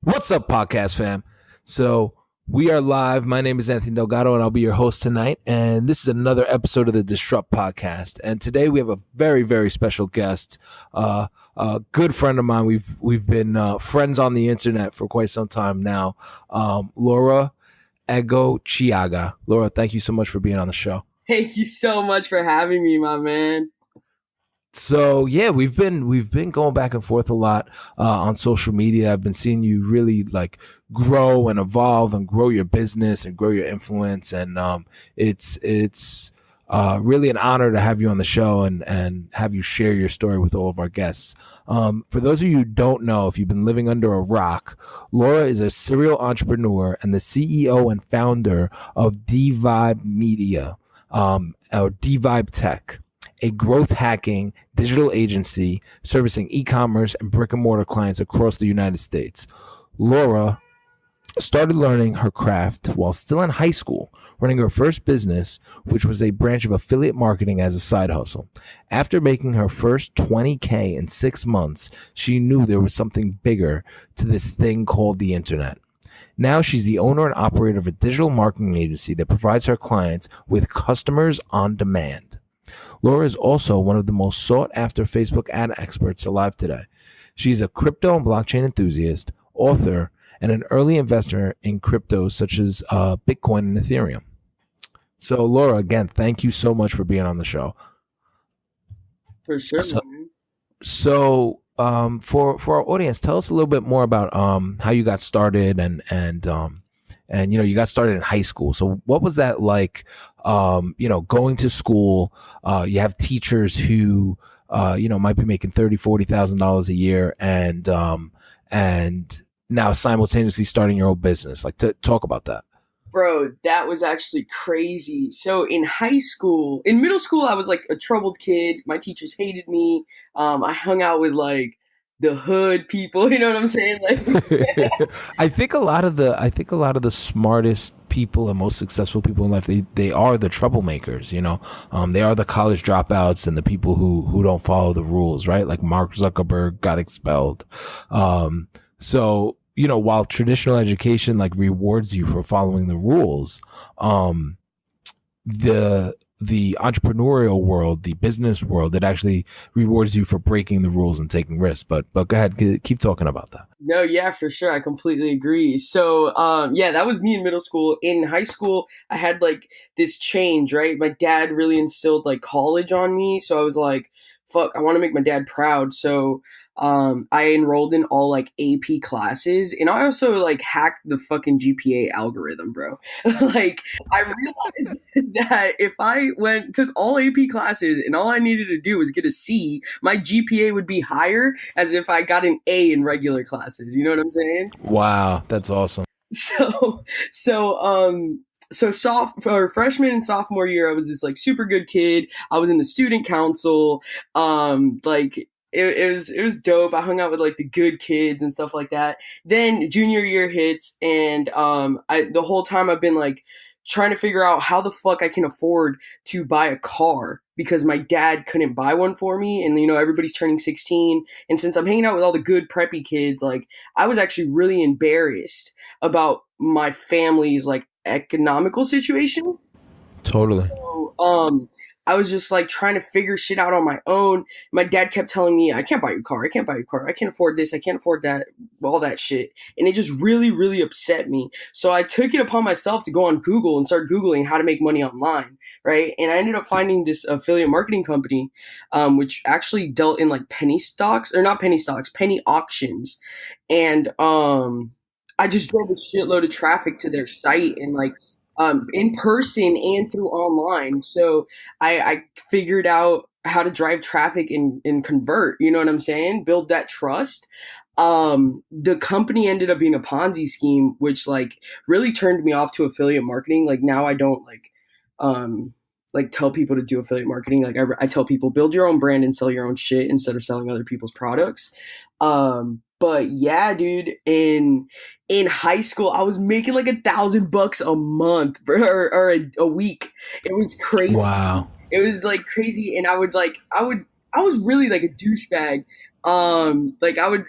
What's up, podcast fam? So we are live. My name is Anthony Delgado, and I'll be your host tonight. And this is another episode of the Disrupt podcast. And today we have a very, very special guest, a good friend of mine. We've been friends on the internet for quite some time now. Laura Egocheaga. Laura, thank you so much for being on the show. Thank you so much for having me, my man. So yeah, we've been going back and forth a lot on social media. I've been seeing you really like grow and evolve and grow your business and grow your influence, and it's really an honor to have you on the show and have you share your story with all of our guests. For those of you who don't know, if you've been living under a rock, Laura is a serial entrepreneur and the CEO and founder of Divbe Media, or Divbe Tech, a growth hacking digital agency servicing e-commerce and brick and mortar clients across the United States. Laura started learning her craft while still in high school, running her first business, which was a branch of affiliate marketing as a side hustle. After making her first $20K in 6 months, she knew there was something bigger to this thing called the internet. Now she's the owner and operator of a digital marketing agency that provides her clients with customers on demand. Laura is also one of the most sought-after Facebook ad experts alive today. She's a crypto and blockchain enthusiast, author, and an early investor in cryptos such as Bitcoin and Ethereum. So, Laura, again, thank you so much for being on the show. For sure. So for our audience, tell us a little bit more about how you got started and you know, you got started in high school. So what was that like, going to school? You have teachers who, might be making $30,000-$40,000 a year and now simultaneously starting your own business. Like, to talk about that. Bro, that was actually crazy. So in middle school, I was like a troubled kid. My teachers hated me. I hung out with like the hood people, you know what I'm saying? Like I think a lot of the smartest people and most successful people in life, they are the troublemakers, they are the college dropouts and the people who don't follow the rules, right? Like Mark Zuckerberg got expelled. So, while traditional education like rewards you for following the rules, the entrepreneurial world, the business world, it actually rewards you for breaking the rules and taking risks. But go ahead, keep talking about that. No, yeah, for sure. I completely agree. So, that was me in middle school. In high school, I had like this change, right? My dad really instilled like college on me. So I was like, fuck, I want to make my dad proud. So, I enrolled in all like AP classes, and I also like hacked the fucking GPA algorithm, bro. Like, I realized that if I took all AP classes and all I needed to do was get a C, my GPA would be higher as if I got an A in regular classes. You know what I'm saying? Wow, that's awesome. So, freshman and sophomore year, I was this like super good kid. I was in the student council. Like it was dope. I hung out with like the good kids and stuff like that. Then junior year hits, and the whole time I've been like trying to figure out how the fuck I can afford to buy a car because my dad couldn't buy one for me, and everybody's turning 16, and since I'm hanging out with all the good preppy kids, like I was actually really embarrassed about my family's like economical situation. Totally. So, I was just like trying to figure shit out on my own. My dad kept telling me, I can't buy you a car. I can't buy you a car. I can't afford this. I can't afford that. All that shit. And it just really, really upset me. So I took it upon myself to go on Google and start Googling how to make money online. Right. And I ended up finding this affiliate marketing company, which actually dealt in like penny auctions. And, I just drove a shitload of traffic to their site and like, in person and through online. So I figured out how to drive traffic and convert, you know what I'm saying? Build that trust. The company ended up being a Ponzi scheme, which like really turned me off to affiliate marketing. Like now I don't like tell people to do affiliate marketing. Like I tell people build your own brand and sell your own shit instead of selling other people's products. But yeah, dude, in high school, I was making like $1,000 a month, bro, or a week. It was crazy. Wow. It was like crazy, and I was really like a douchebag. Like I would,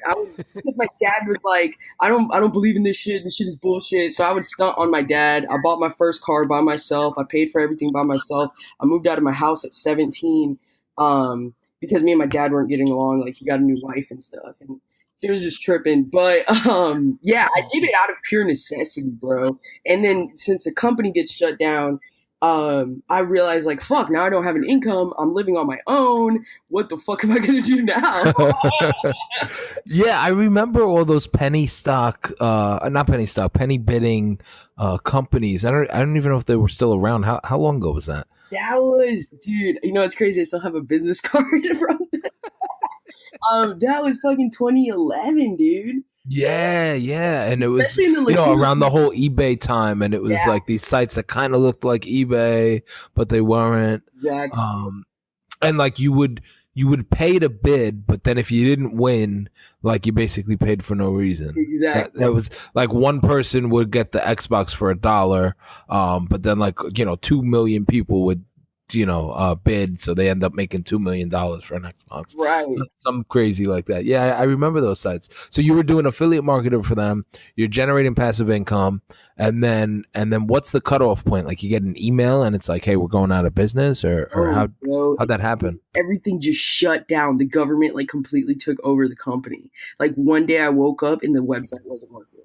because my dad was like, I don't believe in this shit. This shit is bullshit. So I would stunt on my dad. I bought my first car by myself. I paid for everything by myself. I moved out of my house at 17, because me and my dad weren't getting along. Like he got a new wife and stuff, and she was just tripping. But yeah, I did it out of pure necessity, bro. And then since the company gets shut down, I realized like, fuck, now I don't have an income. I'm living on my own. What the fuck am I gonna do now? Yeah, I remember all those penny stock, not penny stock, penny bidding companies. I don't even know if they were still around. How long ago was that? That was, dude. You know, it's crazy. I still have a business card from. That was fucking 2011, dude. Yeah, yeah, and it was Especially in the Latino. around the whole eBay time, and it was Yeah, like these sites that kind of looked like eBay, but they weren't. exactly. Um, and like you would pay to bid, but then if you didn't win, like you basically paid for no reason. That Exactly. was like one person would get the Xbox for $1, but then like 2 million people would bid, so they end up making $2 million for an Xbox. So Right. some crazy like that. Yeah, I remember those sites. So you were doing affiliate marketing for them. You're generating passive income, and then what's the cutoff point? Like you get an email and it's like, hey, we're going out of business, or Oh, bro. how'd that happen? Everything just shut down. The government like completely took over the company. Like one day I woke up and the website wasn't working.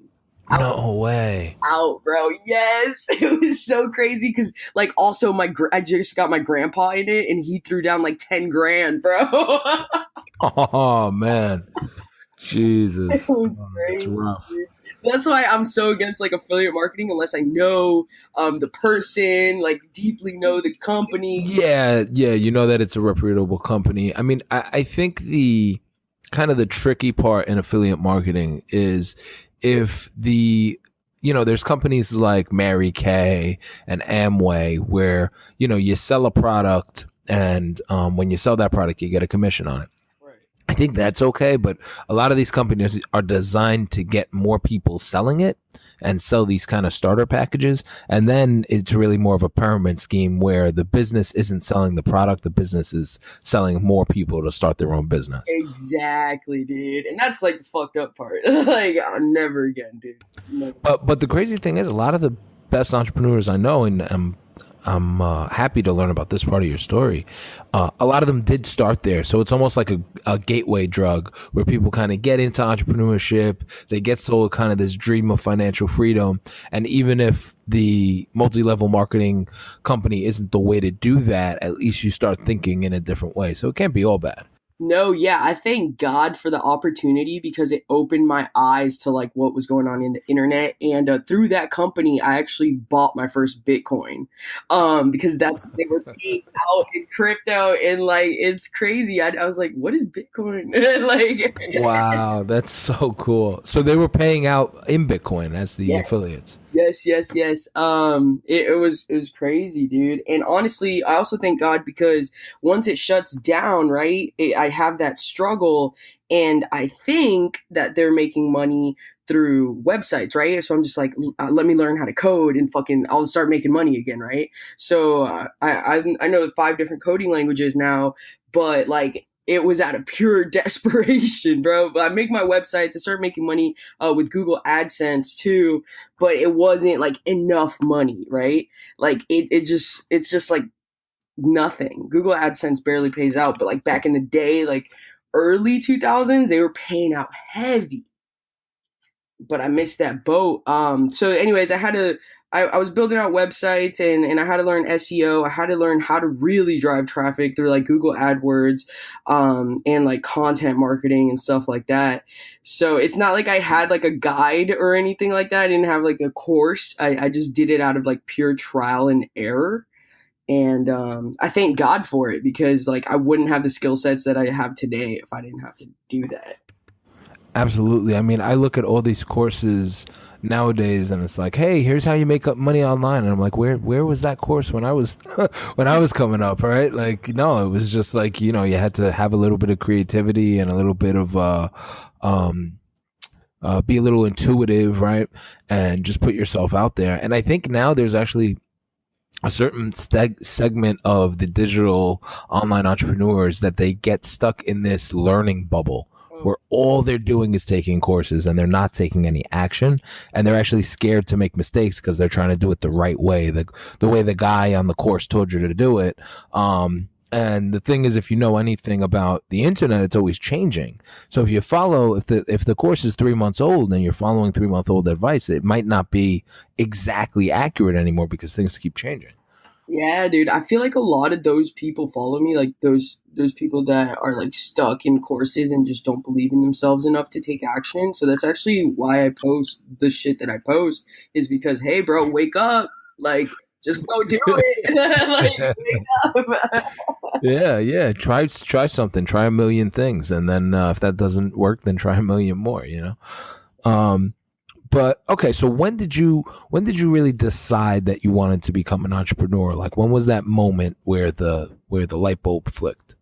No way. Out, bro. Yes, it was so crazy because, like, also I just got my grandpa in it, and he threw down like 10 grand, bro. Oh man, It Jesus, was that's crazy, rough. dude. So that's why I'm so against like affiliate marketing unless I know the person, like deeply know the company. Yeah, yeah, you know that it's a reputable company. I mean, I think the kind of the tricky part in affiliate marketing is if there's companies like Mary Kay and Amway where, you sell a product and when you sell that product, you get a commission on it. Right. I think that's okay, but a lot of these companies are designed to get more people selling it and sell these kind of starter packages. And then it's really more of a pyramid scheme where the business isn't selling the product, the business is selling more people to start their own business. Exactly, dude. And that's like the fucked up part. Like, never again, dude. Never. But the crazy thing is, a lot of the best entrepreneurs I know, and I'm happy to learn about this part of your story. A lot of them did start there, so it's almost like a gateway drug where people kind of get into entrepreneurship. They get sold kind of this dream of financial freedom, and even if the multi-level marketing company isn't the way to do that, at least you start thinking in a different way. So it can't be all bad. No, yeah, I thank God for the opportunity because it opened my eyes to like what was going on in the internet, and through that company, I actually bought my first Bitcoin, because that's they were paying out in crypto, and like it's crazy. I was like, what is Bitcoin? Like, Wow, that's so cool. So they were paying out in Bitcoin as the yeah. affiliates. Yes, yes, yes. It was crazy, dude. And honestly, I also thank God because once it shuts down, right, I have that struggle, and I think that they're making money through websites, right? So I'm just like, let me learn how to code, and fucking, I'll start making money again, right? So I know 5 different coding languages now, but like. It was out of pure desperation, bro. But I make my websites. I start making money with Google AdSense too, but it wasn't like enough money, right? Like it's just like nothing. Google AdSense barely pays out, but like back in the day, like early 2000s, they were paying out heavy. But I missed that boat. So anyways, I was building out websites, and I had to learn SEO. I had to learn how to really drive traffic through like Google AdWords, and like content marketing and stuff like that. So it's not like I had like a guide or anything like that. I didn't have like a course. I just did it out of like pure trial and error. And I thank God for it because like I wouldn't have the skill sets that I have today if I didn't have to do that. Absolutely. I mean, I look at all these courses nowadays, and it's like, hey, here's how you make up money online, and I'm like, where was that course when I was when I was coming up, right? Like, no, it was just like you had to have a little bit of creativity and a little bit of um, be a little intuitive, right, and just put yourself out there. And I think now there's actually a certain segment of the digital online entrepreneurs that they get stuck in this learning bubble where all they're doing is taking courses and they're not taking any action, and they're actually scared to make mistakes because they're trying to do it the right way, the way the guy on the course told you to do it. And the thing is, if you know anything about the internet, it's always changing. So if you follow, if the course is 3 months old and you're following 3 month old advice, it might not be exactly accurate anymore because things keep changing. Yeah, dude. I feel like a lot of those people follow me, like those people that are like stuck in courses and just don't believe in themselves enough to take action. So that's actually why I post the shit that I post is because, hey, bro, wake up. Like, just go do it. Like, wake up. Yeah, yeah. Try something. Try a million things, and then if that doesn't work, then try a million more. Um, but okay. So when did you really decide that you wanted to become an entrepreneur? Like, when was that moment where the light bulb flicked?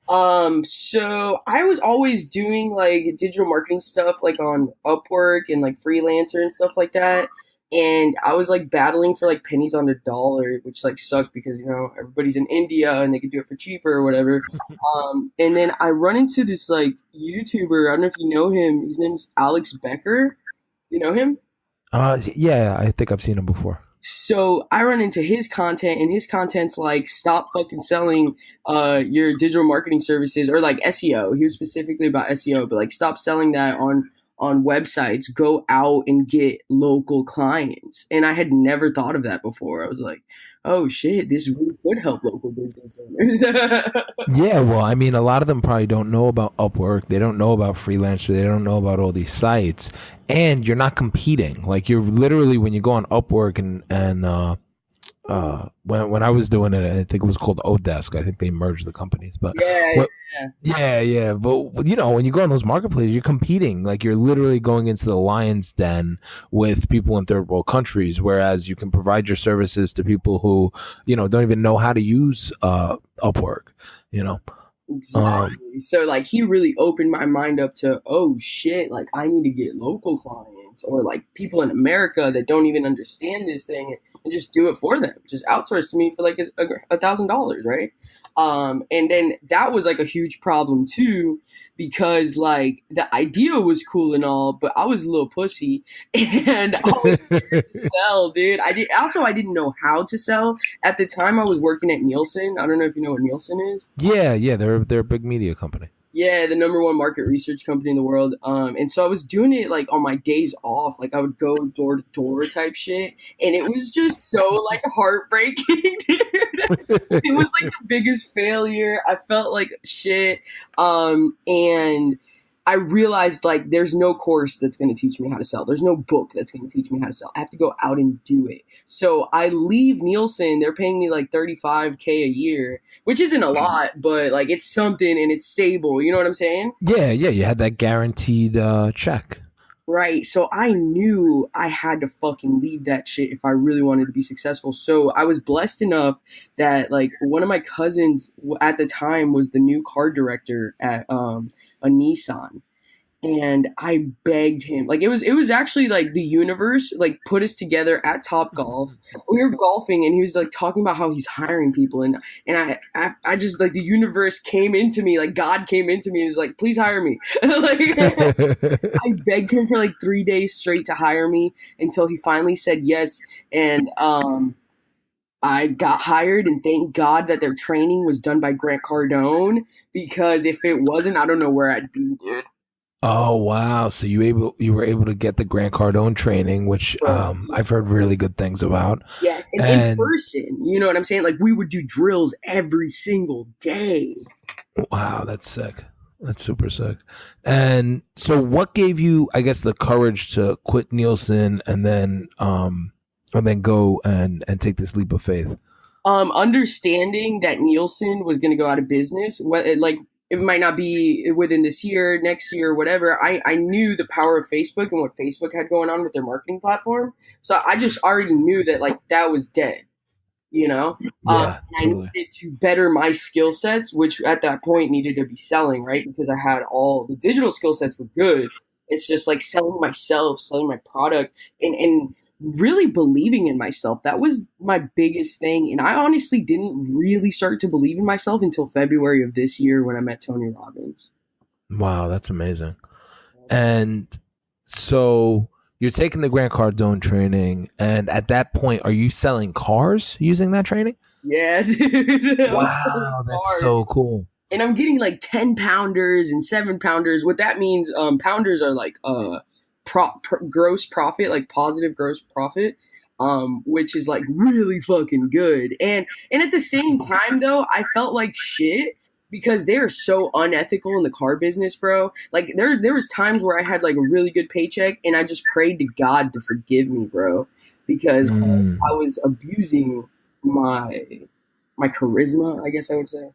So I was always doing like digital marketing stuff like on Upwork and like freelancer and stuff like that. And I was like battling for like pennies on the dollar, which like sucked because everybody's in India and they could do it for cheaper or whatever. And then I run into this like YouTuber. I don't know if you know him. His name's Alex Becker. You know him? Yeah, I think I've seen him before. So I run into his content, and his content's like, stop fucking selling your digital marketing services or like SEO. He was specifically about SEO, but like, stop selling that on websites. Go out and get local clients. And I had never thought of that before. I was like, oh shit, this really could help local business owners. Yeah, well, I mean, a lot of them probably don't know about Upwork. They don't know about Freelancer. They don't know about all these sites. And you're not competing. Like, you're literally, when you go on Upwork when I was doing it, I think it was called Odesk. I think they merged the companies. But Yeah, what yeah, yeah. But when you go on those marketplaces, you're competing. Like, you're literally going into the lion's den with people in third world countries, whereas you can provide your services to people who, don't even know how to use Upwork, you know. Um exactly. So like he really opened my mind up to, oh shit, like I need to get local clients or like people in America that don't even understand this thing and just do it for them. Just outsource to me for like $1,000, right? And then that was like a huge problem too, because like the idea was cool and all, but I was a little pussy and I was scared to sell, dude. I didn't know how to sell. At the time I was working at Nielsen. I don't know if you know what Nielsen is. yeah, yeah, they're a big media company. Yeah, the number one market research company in the world. And so I was doing it like on my days off. Like I would go door to door type shit, and it was just so like heartbreaking, dude. It was like the biggest failure. I felt like shit. And I realized like there's no course that's going to teach me how to sell. There's no book that's going to teach me how to sell. I have to go out and do it. So I leave Nielsen. They're paying me like 35K a year, which isn't a lot, but like it's something and it's stable. You know what I'm saying? Yeah, yeah, you had that guaranteed check. Right. So I knew I had to fucking leave that shit if I really wanted to be successful. So I was blessed enough that like one of my cousins at the time was the new car director at a Nissan, and I begged him. Like it was actually like the universe like put us together at Top Golf. We were golfing and he was like talking about how he's hiring people, and I just like the universe came into me, like God came into me and was like, please hire me. Like I begged him for like 3 days straight to hire me until he finally said yes. And I got hired, and thank God that their training was done by Grant Cardone, because if it wasn't, I don't know where I'd be, dude. Oh wow! So you were able to get the Grant Cardone training, which Bro. I've heard really good things about. Yes, and in And person, you know what I'm saying? Like we would do drills every single day. wow, that's sick. That's super sick. And so, what gave you, I guess, the courage to quit Nielsen and then go and take this leap of faith? Understanding that Nielsen was going to go out of business, like it might not be within this year, next year, whatever. I knew the power of Facebook and what Facebook had going on with their marketing platform. So I just already knew that like that was dead, you know? Yeah, And I totally. needed to better my skill sets, which at that point needed to be selling, right? Because I had all the digital skill sets were good. It's just like selling myself, selling my product, and really believing in myself. That was my biggest thing. And I honestly didn't really start to believe in myself until February of this year when I met Tony Robbins. Wow, that's amazing. And so you're taking the Grant Cardone training, and at that point, are you selling cars using that training? Yeah, dude. I'm selling Wow, that's cars. so cool. And I'm getting like 10 pounders and 7 pounders. What that means, pounders are like gross profit, like positive gross profit, which is like really fucking good. And at the same time though, I felt like shit because they are so unethical in the car business, bro. Like there was times where I had like a really good paycheck and I just prayed to God to forgive me, bro, because I Mm. was abusing my my charisma, I guess I would say.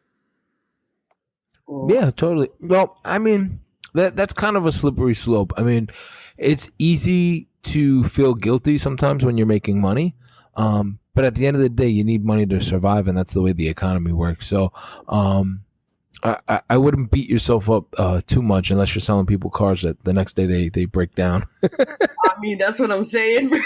Yeah, totally. Well, I mean, that's kind of a slippery slope. I mean, it's easy to feel guilty sometimes when you're making money. But at the end of the day, you need money to survive, and that's the way the economy works. So, um, I wouldn't beat yourself up too much unless you're selling people cars that the next day they break down. I mean, that's what I'm saying, bro.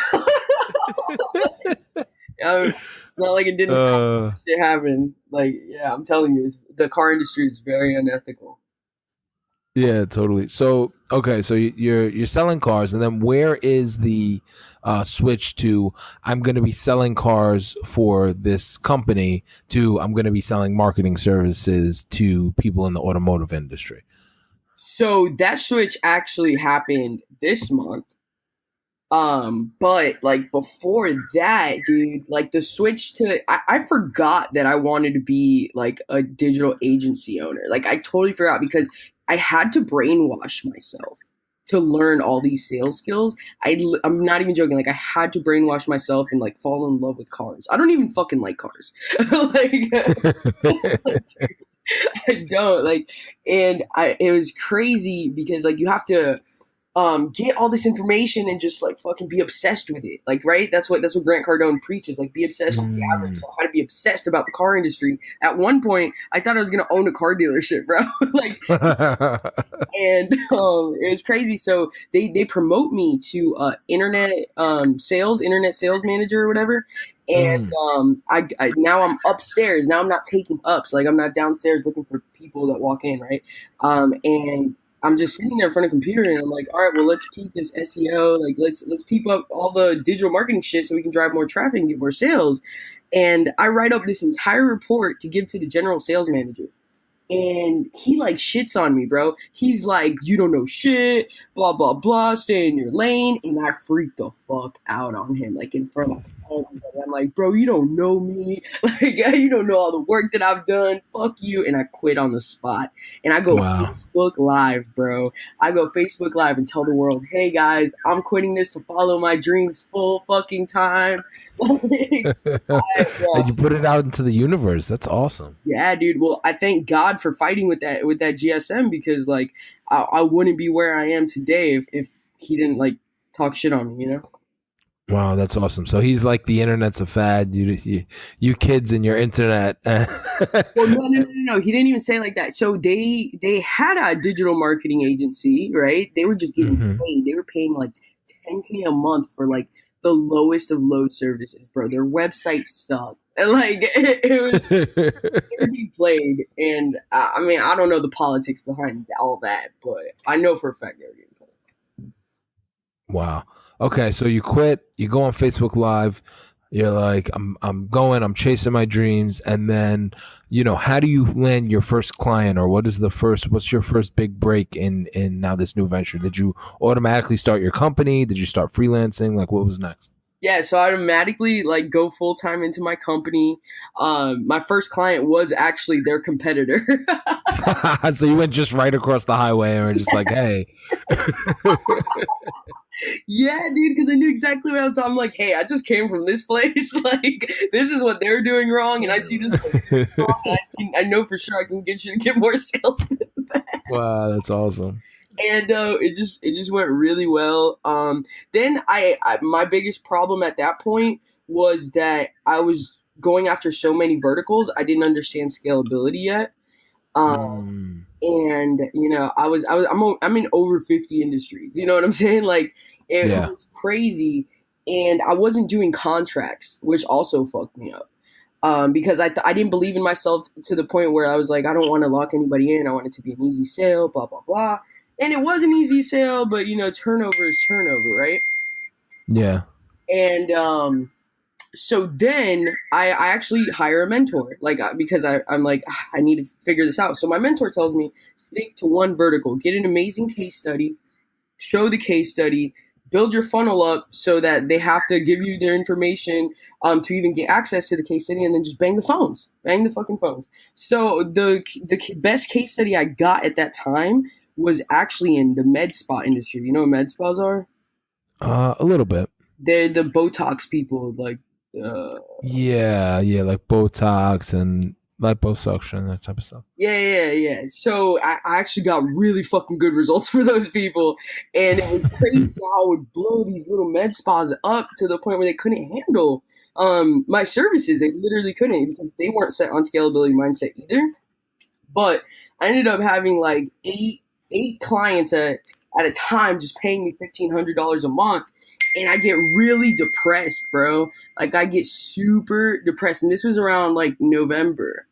Not like it didn't happen. uh, It happened. Like, yeah, I'm telling you, the car industry is very unethical. Yeah, totally. So okay, so you're selling cars, and then where is the switch to I'm going to be selling cars for this company to I'm going to be selling marketing services to people in the automotive industry? So that switch actually happened this month. But like before that, dude, like the switch to I forgot that I wanted to be like a digital agency owner. Like I totally forgot because I had to brainwash myself to learn all these sales skills. I'm not even joking. Like I had to brainwash myself and like fall in love with cars. I don't even fucking like cars. Like I don't like, and I it was crazy because like you have to get all this information and just like fucking be obsessed with it. Like, right? That's what Grant Cardone preaches. Like, be obsessed with the average. Mm. So how to be obsessed about the car industry. At one point, I thought I was gonna own a car dealership, bro. Like, and it was crazy. So they promote me to internet sales manager or whatever. And Mm. I now I'm upstairs. Now I'm not taking ups. Like I'm not downstairs looking for people that walk in, right? And I'm just sitting there in front of a computer and I'm like, all right, well, let's peep this SEO. Like, let's peep up all the digital marketing shit so we can drive more traffic and get more sales. And I write up this entire report to give to the general sales manager. And he like shits on me, bro. He's like, you don't know shit, blah blah blah. Stay in your lane, and I freaked the fuck out on him, like in front of everybody. I'm like, bro, you don't know me, like you don't know all the work that I've done. Fuck you, and I quit on the spot. And I go Wow. Facebook Live, bro. I go Facebook Live and tell the world, hey guys, I'm quitting this to follow my dreams full fucking time. And you put it out into the universe. That's awesome. Yeah, dude. Well, I thank God for fighting with that GSM because like I wouldn't be where I am today if he didn't like talk shit on me, you know? Wow, that's awesome. So he's like the internet's a fad. You kids and your internet. Well, no. He didn't even say it like that. So they had a digital marketing agency, right? They were just getting Hmm. paid. They were paying like 10K a month for like the lowest of low services, bro. Their website sucked. And like it was they were being played, and I mean I don't know the politics behind all that, but I know for a fact they were getting played. Wow. Okay, so you quit. You go on Facebook Live. You're like, I'm chasing my dreams, and then, how do you land your first client, or what's your first big break in now this new venture? Did you automatically start your company? Did you start freelancing? Like, what was next? Yeah, so I automatically like go full time into my company. My first client was actually their competitor. So you went just right across the highway and were just like, hey. Yeah, dude, because I knew exactly what I was. I'm like, hey, I just came from this place. Like, this is what they're doing wrong, and I see this what you're doing wrong. And I know for sure I can get you to get more sales. Wow, that's awesome. And it just went really well. Then I my biggest problem at that point was that I was going after so many verticals. I didn't understand scalability yet. Um, Mm, and I'm in over 50 industries. You know what I'm saying? Like it yeah. was crazy, and I wasn't doing contracts, which also fucked me up. because I didn't believe in myself to the point where I was like, I don't want to lock anybody in. I want it to be an easy sale, blah, blah, blah. And it was an easy sale, but turnover is turnover, right? Yeah. And so then I actually hire a mentor, like because I'm like, I need to figure this out. So my mentor tells me, stick to one vertical, get an amazing case study, show the case study, build your funnel up so that they have to give you their information to even get access to the case study, and then just bang the fucking phones. So the best case study I got at that time was actually in the med spa industry. You know what med spas are? A little bit. They're the Botox people, like. Uh, Yeah, yeah, like Botox and liposuction, that type of stuff. yeah. So I actually got really fucking good results for those people, and it was crazy how I would blow these little med spas up to the point where they couldn't handle my services. They literally couldn't because they weren't set on scalability mindset either. But I ended up having like eight clients at a time, just paying me $1,500 a month. And I get really depressed, bro. Like I get super depressed. And this was around like November.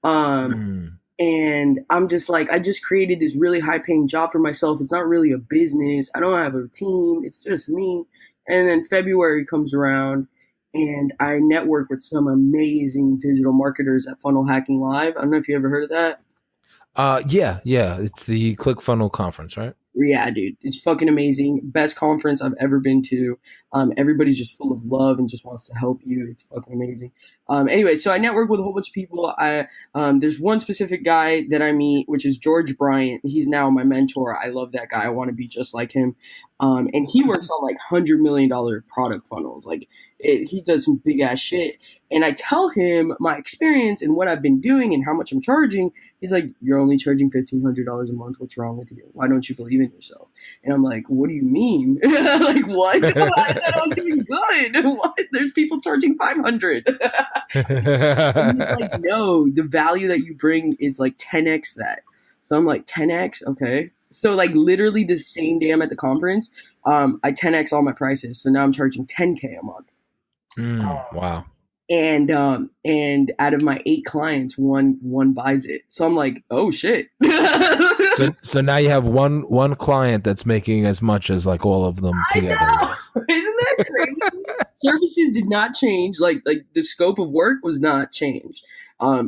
Um, Mm. and I'm just like, I just created this really high paying job for myself. It's not really a business. I don't have a team. It's just me. And then February comes around and I network with some amazing digital marketers at Funnel Hacking Live. I don't know if you ever heard of that. Yeah, yeah. It's the ClickFunnels conference, right? Yeah, dude, it's fucking amazing. Best conference I've ever been to. Everybody's just full of love and just wants to help you. It's fucking amazing. Anyway, so I network with a whole bunch of people. There's one specific guy that I meet, which is George Bryant. He's now my mentor. I love that guy. I want to be just like him. And he works on like $100 million product funnels. He does some big ass shit. And I tell him my experience and what I've been doing and how much I'm charging. He's like, "You're only charging $1,500 a month. What's wrong with you? Why don't you believe in yourself?" And I'm like, "What do you mean? Like what? I thought I was doing good. What? There's people charging 500." And he's like, "No, the value that you bring is like 10x that." So I'm like, 10x, okay. So like literally the same day I'm at the conference, I 10x all my prices. So now I'm charging 10K a month. Wow. And out of my 8 clients, one buys it. So I'm like, oh shit. So now you have one client that's making as much as like all of them I together. know. Isn't that crazy? Services did not change. Like the scope of work was not changed.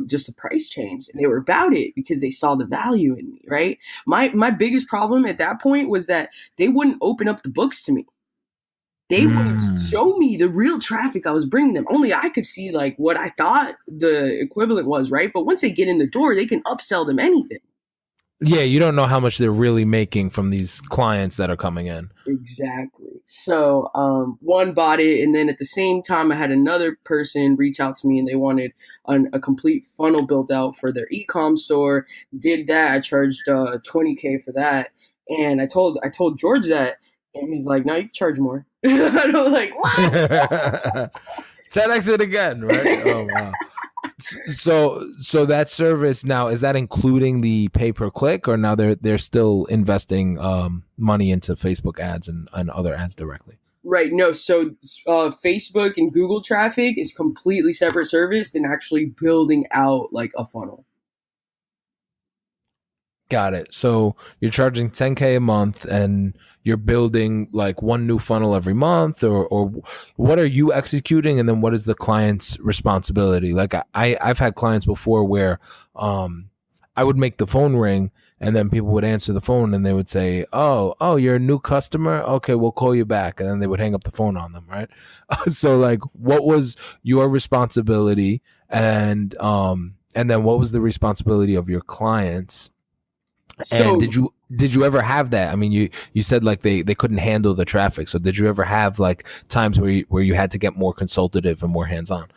Just the price changed, and they were about it because they saw the value in me. Right. My biggest problem at that point was that they wouldn't open up the books to me. They wouldn't Mm. show me the real traffic I was bringing them. Only I could see like what I thought the equivalent was, right? But once they get in the door, they can upsell them anything. Yeah, you don't know how much they're really making from these clients that are coming in. Exactly. So one bought it, and then at the same time, I had another person reach out to me, and they wanted a complete funnel built out for their e-com store. Did that. I charged 20K for that, and I told George that, and he's like, "No, you can charge more." And I'm like, "What?" 10x it again, right? Oh wow. So that service now, is that including the pay per click, or now they're still investing money into Facebook ads and other ads directly? Right. No. So Facebook and Google traffic is completely separate service than actually building out like a funnel. Got it. So you're charging 10K a month and you're building like one new funnel every month, or what are you executing, and then what is the client's responsibility? Like I've had clients before where I would make the phone ring and then people would answer the phone and they would say, "Oh, you're a new customer? Okay, we'll call you back." And then they would hang up the phone on them, right? So like what was your responsibility, and then what was the responsibility of your clients? And So did you ever have that? I mean, you said like they couldn't handle the traffic. So did you ever have like times where you had to get more consultative and more hands on?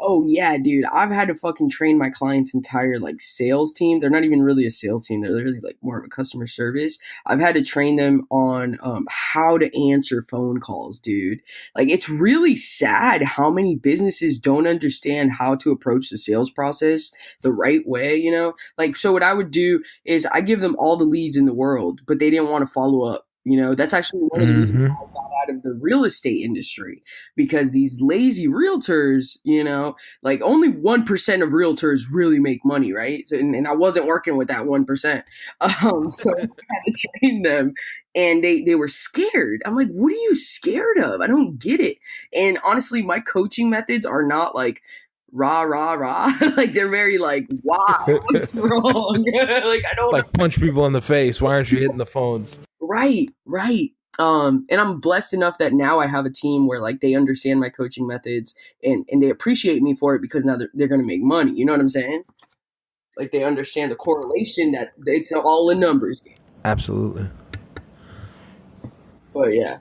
Oh yeah, dude. I've had to fucking train my client's entire like sales team. They're not even really a sales team. They're literally like more of a customer service. I've had to train them on how to answer phone calls, dude. Like it's really sad how many businesses don't understand how to approach the sales process the right way, you know? Like so what I would do is I give them all the leads in the world, but they didn't want to follow up. You know, that's actually one of the reasons Mm-hmm. out of the real estate industry because these lazy realtors, like only 1% of realtors really make money, right? So, and I wasn't working with that 1%. So I had to train them, and they were scared. I'm like, what are you scared of? I don't get it. And honestly, my coaching methods are not like rah rah rah. Like they're very like, why? What's wrong? Like I don't know. Like punch people in the face. Why aren't you hitting the phones? Right, right. And I'm blessed enough that now I have a team where like they understand my coaching methods, and they appreciate me for it because now they're going to make money. You know what I'm saying? Like they understand the correlation that it's all a numbers game. Absolutely. But yeah,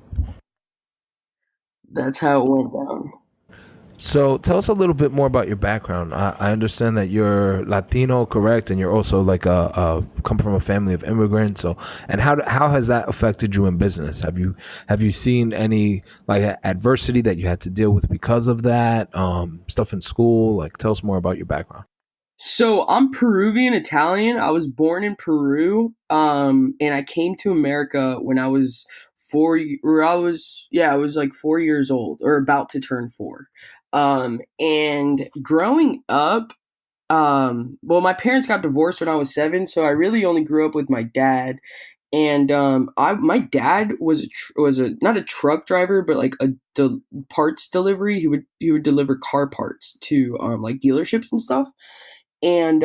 that's how it went down. So tell us a little bit more about your background. I understand that you're Latino, correct, and you're also like come from a family of immigrants. So, and how has that affected you in business? Have you seen any like adversity that you had to deal with because of that? Stuff in school. Like, tell us more about your background. So I'm Peruvian Italian. I was born in Peru, and I came to America when I was or I was like 4 years old or about to turn four. And growing up, well, my parents got divorced when I was 7, so I really only grew up with my dad. And my dad was a not a truck driver, but like a parts delivery. He would deliver car parts to like dealerships and stuff, and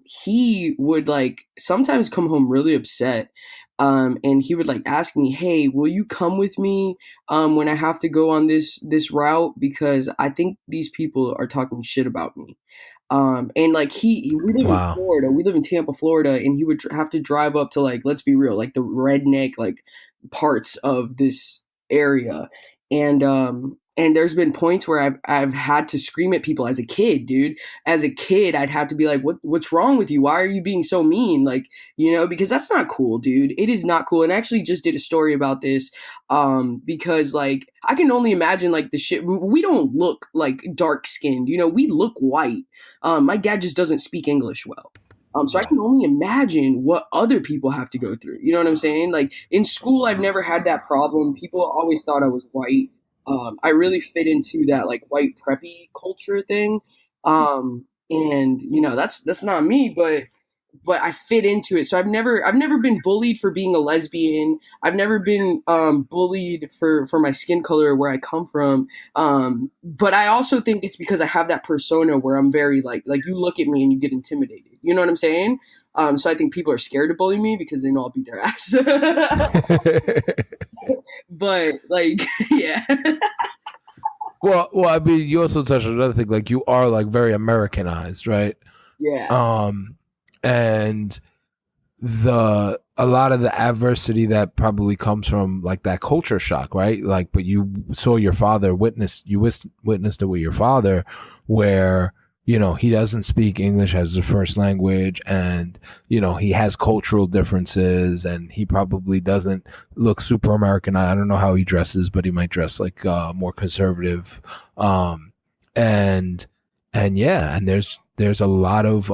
he would like sometimes come home really upset, and he would like ask me, hey, will you come with me when I have to go on this route, because I think these people are talking shit about me. And like we live in Wow. Florida, we live in Tampa, Florida, and he would have to drive up to, like, let's be real, like the redneck like parts of this area. And there's been points where I've had to scream at people as a kid, dude. As a kid, I'd have to be like, what's wrong with you? Why are you being so mean? Like, because that's not cool, dude. It is not cool. And I actually just did a story about this, because like I can only imagine like the shit. We don't look like dark skinned, we look white. My dad just doesn't speak English well. So I Yeah. can only imagine what other people have to go through. You know what I'm saying? Like in school, I've never had that problem. People always thought I was white. I really fit into that like white preppy culture thing. And that's not me, but I fit into it. So I've never been bullied for being a lesbian. I've never been bullied for my skin color, where I come from. But I also think it's because I have that persona where I'm very like you look at me and you get intimidated. You know what I'm saying? So I think people are scared to bully me because they know I'll beat their ass. But like, yeah, Well, I mean, you also touched on another thing. Like, you are like very Americanized, right? yeah, Um, and a lot of the adversity that probably comes from like that culture shock, right? Like, but you saw your father witnessed it with your father, where he doesn't speak English as the first language, and he has cultural differences, and he probably doesn't look super American. I don't know how he dresses, but he might dress like more conservative, and yeah, and there's a lot of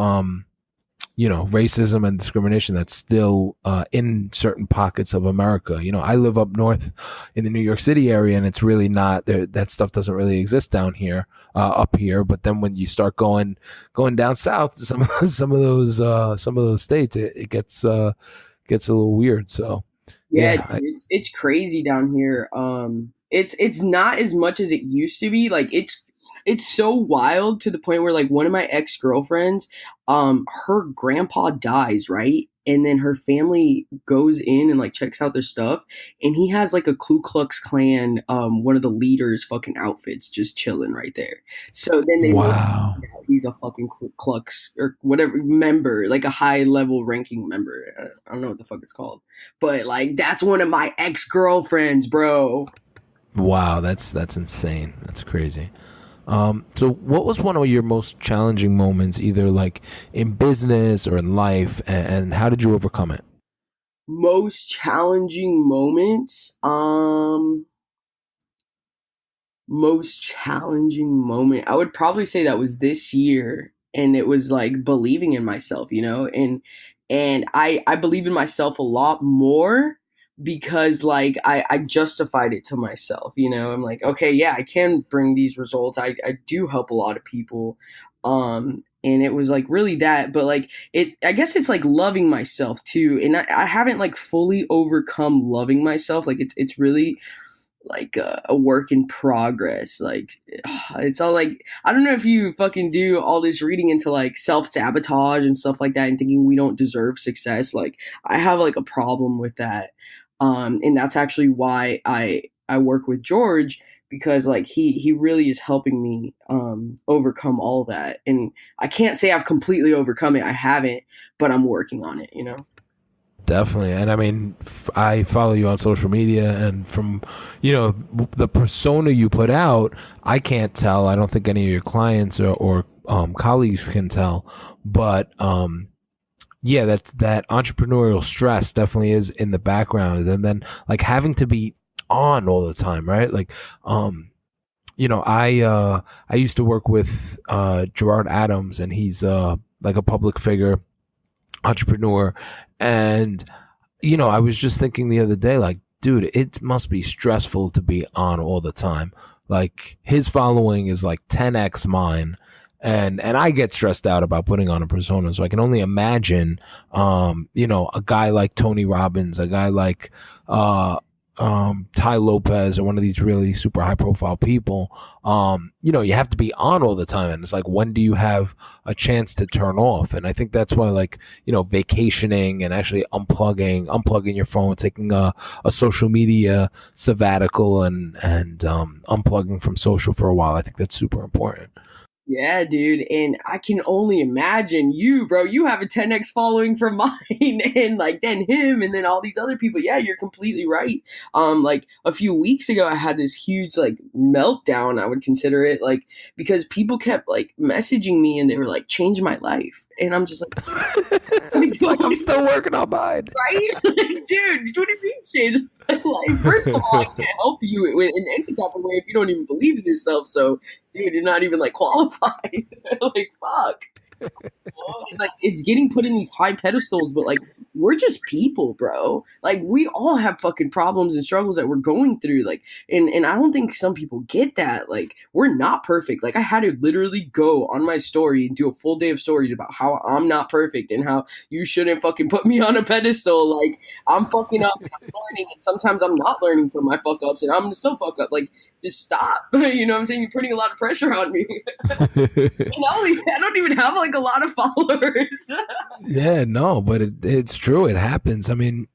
racism and discrimination that's still in certain pockets of America. I live up north in the New York City area, and it's really not there. That stuff doesn't really exist down here, up here. But then when you start going down south to some of those states, it gets a little weird. So yeah, dude, yeah. it's crazy down here. It's not as much as it used to be. Like it's so wild to the point where like one of my ex-girlfriends, her grandpa dies, right? And then her family goes in and like checks out their stuff, and he has like a Ku Klux Klan, one of the leaders' fucking outfits just chilling right there. So then they know Wow. he's a fucking Ku Klux or whatever member, like a high level ranking member. I don't know what the fuck it's called, but like that's one of my ex girlfriends, bro. Wow, that's insane. That's crazy. So what was one of your most challenging moments, either like in business or in life, and how did you overcome it? Most challenging moments. Most challenging moment. I would probably say that was this year, and it was like believing in myself, and I believe in myself a lot more, because like I justified it to myself, you know. I'm like, okay, yeah, I can bring these results. I do help a lot of people. And it was like really that, but like it, I guess it's like loving myself too. And I haven't like fully overcome loving myself. Like it's really like a work in progress. Like it's all like, I don't know if you fucking do all this reading into like self sabotage and stuff like that and thinking we don't deserve success. Like I have like a problem with that, and that's actually why I work with George, because like he really is helping me overcome all that. And I can't say I've completely overcome it. I haven't, but I'm working on it. You know. Definitely. And I mean, I follow you on social media, and from, the persona you put out, I can't tell. I don't think any of your clients or colleagues can tell. But yeah, that entrepreneurial stress definitely is in the background. And then like having to be on all the time, right? Like, I used to work with Gerard Adams, and he's like a public figure entrepreneur. And I was just thinking the other day, like, dude, it must be stressful to be on all the time. Like his following is like 10x mine, and I get stressed out about putting on a persona. So I can only imagine, a guy like Tony Robbins, a guy like Ty Lopez, or one of these really super high profile people. You have to be on all the time, and it's like, when do you have a chance to turn off? And I think that's why, like, vacationing and actually unplugging your phone, taking a social media sabbatical, and unplugging from social for a while. I think that's super important. Yeah, dude, and I can only imagine you, bro. You have a 10x following from mine, and like then him, and then all these other people. Yeah, you're completely right. Like a few weeks ago, I had this huge like meltdown. I would consider it, like, because people kept like messaging me, and they were like, "Change my life," and I'm just like, It's like I'm still working on mine. right? Like, dude, what do you mean change my life? First of all, I can't help you in any type of way if you don't even believe in yourself. So, dude, you're not even like qualified. Like, fuck. Like it's getting put in these high pedestals, but like we're just people, bro. Like we all have fucking problems and struggles that we're going through. Like, and I don't think some people get that. Like we're not perfect. Like I had to literally go on my story and do a full day of stories about how I'm not perfect and how you shouldn't fucking put me on a pedestal. Like I'm fucking up and I'm learning, and sometimes I'm not learning from my fuck ups, and I'm still fuck up. Like just stop. You know what I'm saying? You're putting a lot of pressure on me. I don't even have like a lot of followers. Yeah, no, but it's true. It happens. I mean,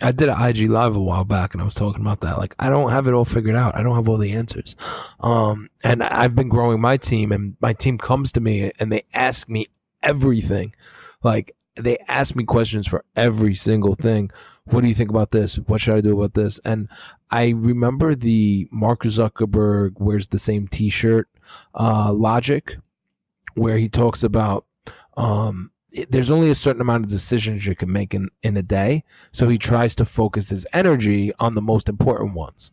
I did an IG live a while back, and I was talking about that. Like, I don't have it all figured out. I don't have all the answers. And I've been growing my team, and my team comes to me and they ask me everything. Like, they ask me questions for every single thing. What do you think about this? What should I do about this? And I remember the Mark Zuckerberg wears the same T-shirt logic, where he talks about there's only a certain amount of decisions you can make in a day. So he tries to focus his energy on the most important ones.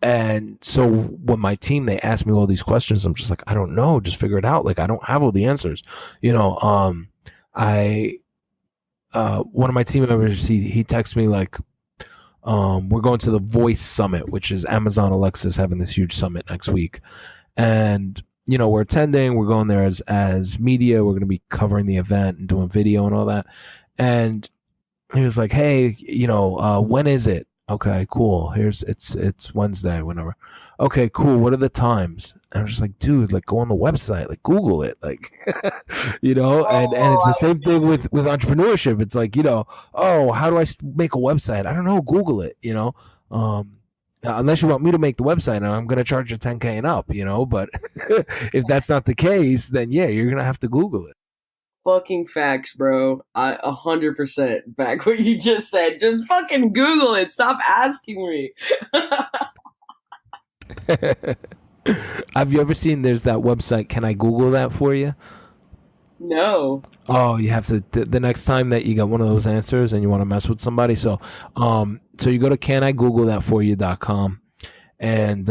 And so when my team, they ask me all these questions, I'm just like, I don't know, just figure it out. Like, I don't have all the answers. I one of my team members, he texts me like, we're going to the Voice Summit, which is Amazon Alexa's having this huge summit next week. And we're attending, we're going there as media, we're going to be covering the event and doing video and all that. And he was like, hey, when is it? Okay, cool. It's Wednesday, whenever. Okay, cool. What are the times? And I was just like, dude, like go on the website, like Google it, like, and it's the same thing with entrepreneurship. It's like, oh, how do I make a website? I don't know. Google it, unless you want me to make the website, and I'm going to charge you 10K and up, but if that's not the case, then yeah, you're going to have to Google it. Fucking facts, bro. 100% back what you just said. Just fucking Google it. Stop asking me. Have you ever seen there's that website, Can I Google That For You? No. Oh, you have to, the next time that you got one of those answers and you want to mess with somebody. So you go to canigooglethatforyou.com, and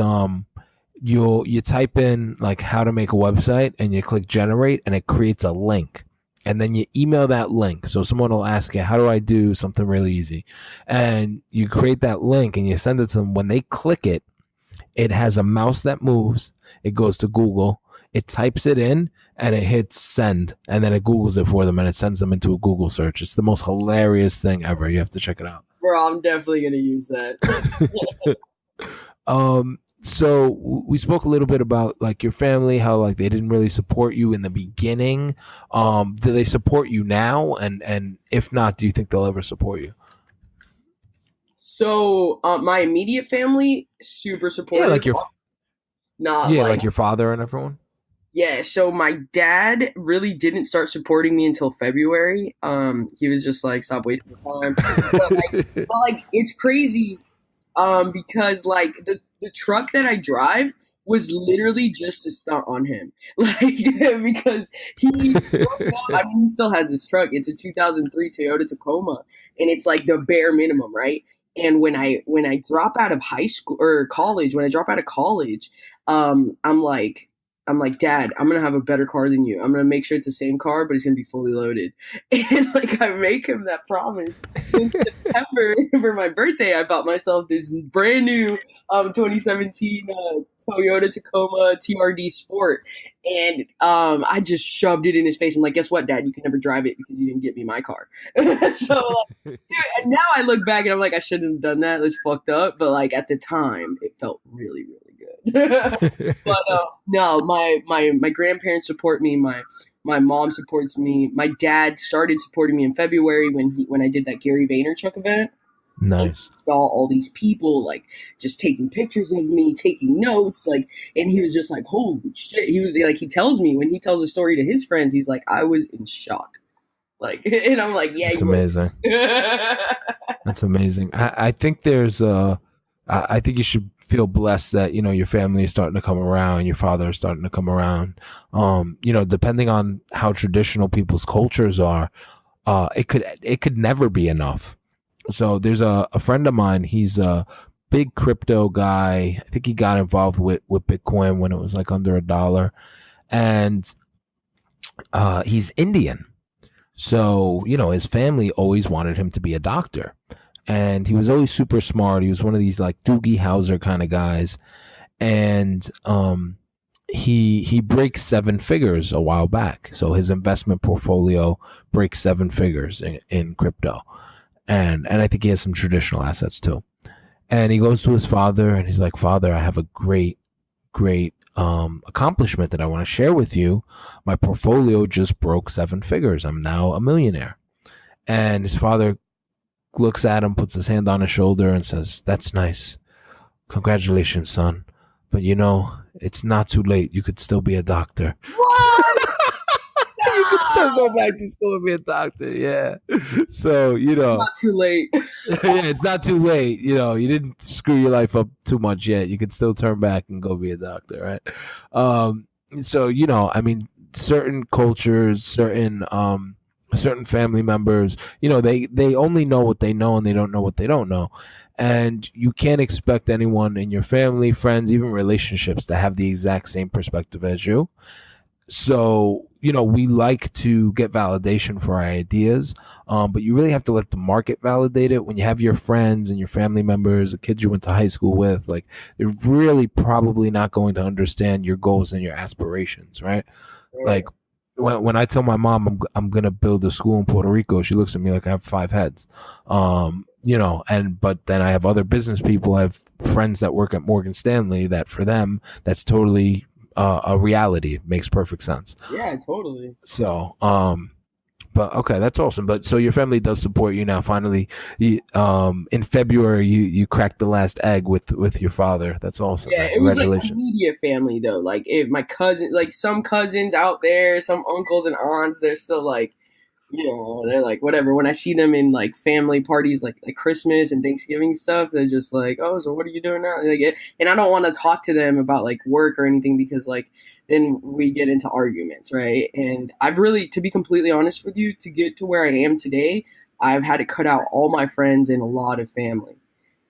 you type in like how to make a website, and you click generate, and it creates a link. and then you email that link. So someone will ask you, how do I do something really easy? And you create that link and you send it to them. When they click it, it has a mouse that moves. It goes to Google. It types it in and it hits send. And then it Googles it for them and it sends them into a Google search. It's the most hilarious thing ever. You have to check it out. Bro, I'm definitely gonna use that. So we spoke a little bit about like your family, how like they didn't really support you in the beginning. Do they support you now? And if not, do you think they'll ever support you? So, my immediate family super Yeah, supportive. Not like like your father and everyone. yeah. So my dad really didn't start supporting me until February. He was just like, "Stop wasting time." But like it's crazy. Because like the truck that I drive was literally just a stunt on him, like because he growing up, I mean, he still has this truck. It's a 2003 Toyota Tacoma, and it's like the bare minimum, right? And when I drop out of high school or college, when I drop out of college, I'm like. I'm like, Dad, I'm gonna have a better car than you. I'm gonna make sure it's the same car, but it's gonna be fully loaded. And like I make him that promise. In September for my birthday, I bought myself this brand new 2017 Toyota Tacoma TRD Sport, and I just shoved it in his face. I'm like, guess what, Dad? You can never drive it because you didn't get me my car. So and now I look back and I'm like, I shouldn't have done that. It's fucked up. But like at the time, it felt really, really good. But no, my grandparents support me. My mom supports me. My dad started supporting me in February when I did that Gary Vaynerchuk event. And Nice. saw all these people like just taking pictures of me, taking notes, like, and he was just like, "Holy shit!" He was like, he tells me when he tells a story to his friends, he's like, "I was in shock." Like, and I'm like, "Yeah, That's you were." amazing. That's amazing. I think there's I think you should feel blessed that, you know, your family is starting to come around, your father is starting to come around. You know, depending on how traditional people's cultures are, it could never be enough. So there's a friend of mine, he's a big crypto guy. I think he got involved with Bitcoin when it was like under $1. And he's Indian. So, you know, his family always wanted him to be a doctor. And he was always super smart. He was one of these like Doogie Howser kind of guys. And he breaks seven figures a while back. So his investment portfolio breaks seven figures in crypto. And I think he has some traditional assets too. And he goes to his father and he's like, Father, I have a great accomplishment that I want to share with you. My portfolio just broke seven figures. I'm now a millionaire. And his father looks at him, puts his hand on his shoulder, and says, That's nice. Congratulations, son. But you know, it's not too late. You could still be a doctor. What? You could still go back to school and be a doctor. Yeah. So, you know, Not too late. yeah, it's not too late. You know, you didn't screw your life up too much yet. You could still turn back and go be a doctor, right? So, you know, I mean, certain cultures, certain family members, you know, they only know what they know and they don't know what they don't know. And you can't expect anyone in your family, friends, even relationships to have the exact same perspective as you. So, you know, we like to get validation for our ideas, but you really have to let the market validate it. When you have your friends and your family members, the kids you went to high school with, like, they're really probably not going to understand your goals and your aspirations, right? Like, when I tell my mom I'm gonna build a school in Puerto Rico, she looks at me like I have five heads. You know, but then I have other business people. I have friends that work at Morgan Stanley that for them that's totally a reality. It makes perfect sense. Yeah, totally. So, but okay, that's awesome. But so your family does support you now. Finally, in February, you cracked the last egg with your father. That's awesome, Yeah, man. it was like Congratulations. immediate family though. Like my cousin, like some cousins out there, some uncles and aunts, they're still like, you know, they're like whatever. When I see them in like family parties, like Christmas and Thanksgiving stuff, they're just like, oh, so what are you doing now? And I don't want to talk to them about like work or anything because like then we get into arguments, right? And I've really, to be completely honest with you, to get to where I am today, I've had to cut out all my friends and a lot of family.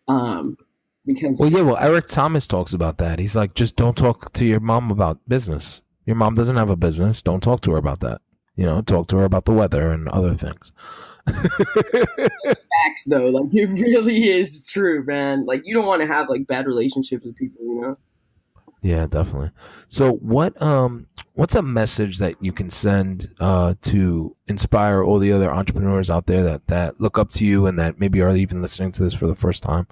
Um, because Well, yeah. Well, Eric Thomas talks about that. He's like, just don't talk to your mom about business. Your mom doesn't have a business. Don't talk to her about that. talk to her about the weather and other things. Facts though, like it really is true, man. Like you don't want to have like bad relationships with people, you know. Yeah, definitely. So what's a message that you can send to inspire all the other entrepreneurs out there that look up to you and that maybe are even listening to this for the first time?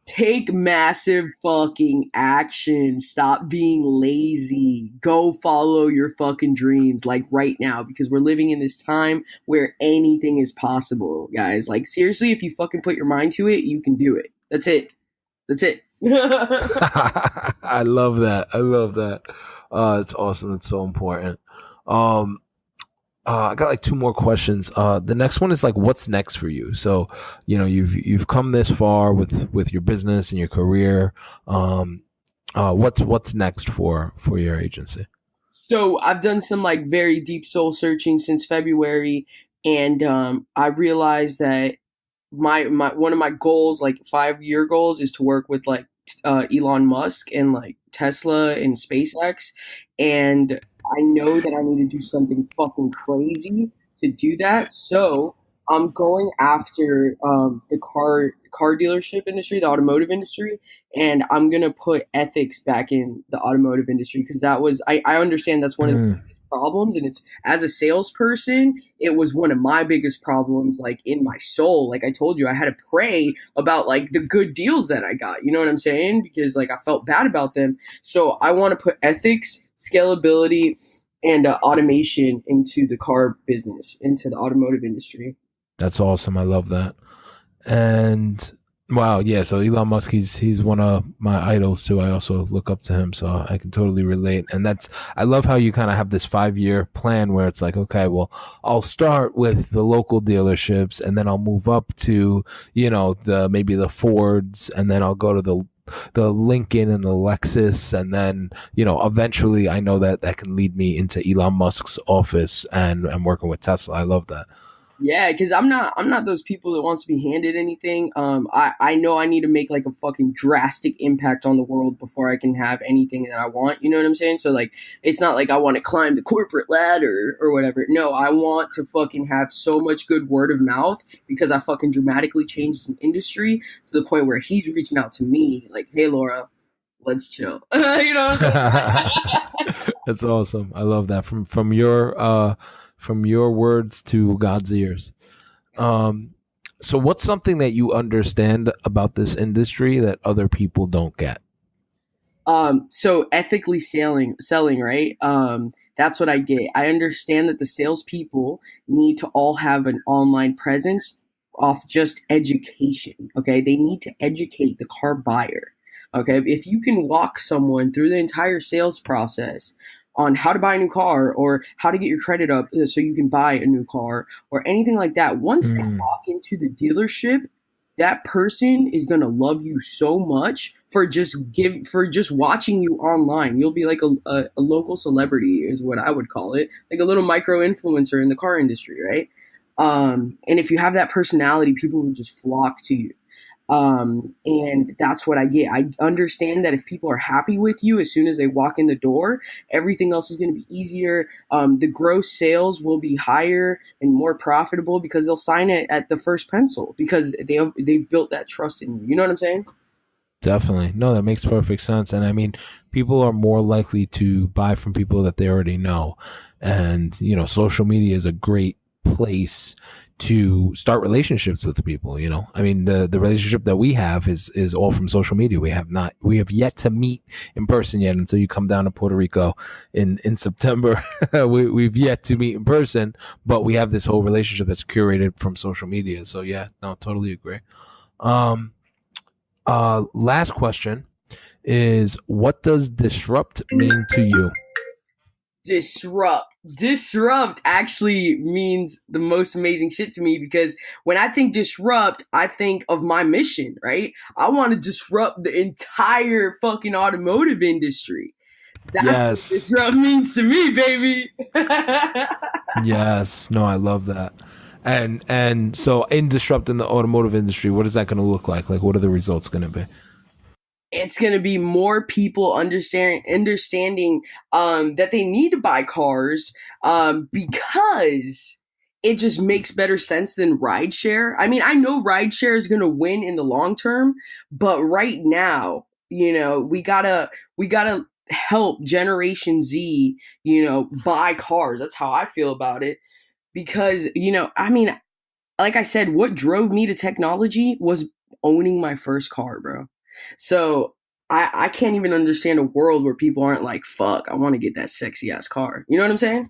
Take massive fucking action. Stop being lazy. Go follow your fucking dreams like right now because we're living in this time where anything is possible, guys. Like seriously, if you fucking put your mind to it, you can do it. That's it. That's it. I love that. I love that. It's awesome. It's so important. Um, I got like two more questions. The next one is like, what's next for you? So, you've come this far with your business and your career. What's next for your agency? So I've done some like very deep soul searching since February, and I realized that my one of my goals, like 5 year goals, is to work with like Elon Musk and like Tesla and SpaceX, and I know that I need to do something fucking crazy to do that. So I'm going after the car dealership industry, the automotive industry, and I'm gonna put ethics back in the automotive industry because that was I understand that's one of the Mm, problems, and it's as a salesperson it was one of my biggest problems, like in my soul. Like I told you, I had to pray about like the good deals that I got, you know what I'm saying, because like I felt bad about them. So I want to put ethics, scalability, and automation into the car business, into the automotive industry. that's awesome. I love that. And wow, yeah. So Elon Musk, he's one of my idols too. I also look up to him, so I can totally relate. And I love how you kind of have this 5 year plan where it's like, okay, well, I'll start with the local dealerships, and then I'll move up to the maybe the Fords, and then I'll go to the Lincoln and the Lexus, and then eventually I know that can lead me into Elon Musk's office and working with Tesla. I love that. Yeah, because I'm not those people that wants to be handed anything. I know I need to make like a fucking drastic impact on the world before I can have anything that I want. You know what I'm saying? So like, it's not like I want to climb the corporate ladder or whatever. No, I want to fucking have so much good word of mouth because I fucking dramatically changed an industry to the point where he's reaching out to me like, "Hey, Laura, let's chill." You know what I'm saying? That's awesome. I love that from your words to God's ears. Um, so what's something that you understand about this industry that other people don't get? So ethically selling, right? That's what I get. I understand that the salespeople need to all have an online presence off just education. Okay, they need to educate the car buyer. Okay, if you can walk someone through the entire sales process on how to buy a new car or how to get your credit up so you can buy a new car or anything like that, once they Mm, walk into the dealership, that person is gonna love you so much for just watching you online. You'll be like a local celebrity, is what I would call it, like a little micro influencer in the car industry, right? And if you have that personality, people will just flock to you. And that's what I get. I understand that if people are happy with you as soon as they walk in the door, everything else is going to be easier. The gross sales will be higher and more profitable because they'll sign it at the first pencil because they've built that trust in you. You know what I'm saying? definitely. No, that makes perfect sense. And I mean, people are more likely to buy from people that they already know. And, social media is a great place to start relationships with people. I mean, the relationship that we have is all from social media. We have yet to meet in person yet until you come down to Puerto Rico in September. We've yet to meet in person, but we have this whole relationship that's curated from social media. So yeah, no, totally agree. Um, Last question is, what does disrupt mean to you? Disrupt actually means the most amazing shit to me because when I think disrupt, I think of my mission, right? I want to disrupt the entire fucking automotive industry. That's what Yes. disrupt means to me, baby. Yes. No, I love that. And so in disrupting the automotive industry, what is that going to look like? Like, what are the results going to be? it's going to be more people understanding that they need to buy cars because it just makes better sense than rideshare. I mean, I know rideshare is going to win in the long term, but right now, we gotta help Generation Z, buy cars. That's how I feel about it because I mean, like I said, what drove me to technology was owning my first car, bro. So I can't even understand a world where people aren't like, fuck, I want to get that sexy ass car. You know what I'm saying?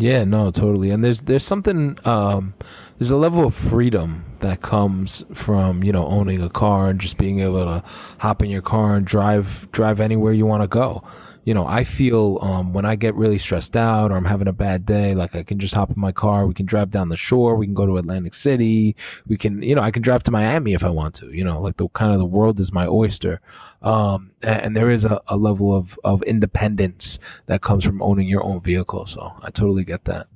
Yeah, no, totally. And there's something there's a level of freedom that comes from, owning a car and just being able to hop in your car and drive anywhere you want to go. I feel when I get really stressed out or I'm having a bad day, like I can just hop in my car, we can drive down the shore, we can go to Atlantic City, we can, I can drive to Miami if I want to, like the kind of the world is my oyster. And there is a level of independence that comes from owning your own vehicle. So I totally get that.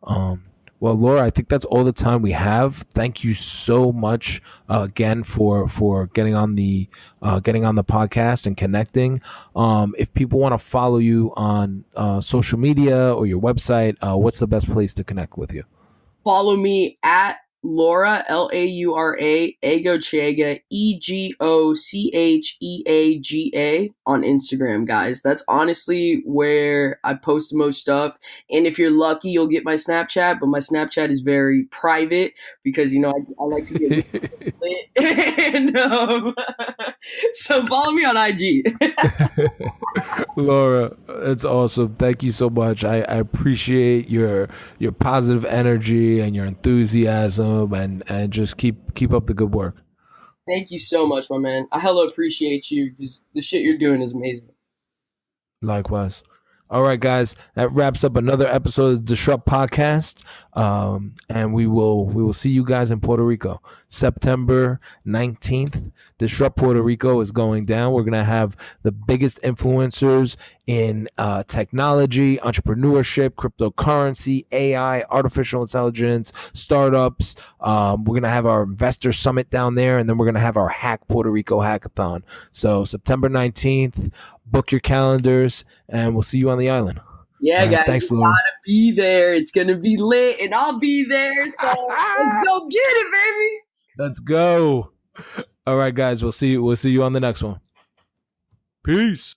Um, well, Laura, I think that's all the time we have. Thank you so much again for getting on the podcast and connecting. If people want to follow you on social media or your website, what's the best place to connect with you? Follow me at Laura Laura Egocheaga Egocheaga on Instagram, guys. That's honestly where I post the most stuff. And if you're lucky, you'll get my Snapchat, but my Snapchat is very private because I like to get lit. And so follow me on IG. Laura, it's awesome. Thank you so much. I appreciate your positive energy and your enthusiasm and just keep up the good work. Thank you so much, my man. I hella appreciate you. The shit you're doing is amazing. Likewise. All right, guys, that wraps up another episode of the Disrupt Podcast. And we will see you guys in Puerto Rico, September 19th. Disrupt Puerto Rico is going down. We're gonna have the biggest influencers in technology, entrepreneurship, cryptocurrency, AI, artificial intelligence, startups. We're gonna have our investor summit down there, and then we're gonna have our Hack Puerto Rico hackathon. So September 19th. Book your calendars, and we'll see you on the island. Yeah, All right, guys, you thanks, Laura. gotta be there. It's gonna be lit, and I'll be there. So let's go get it, baby. Let's go. All right, guys, we'll see you on the next one. Peace.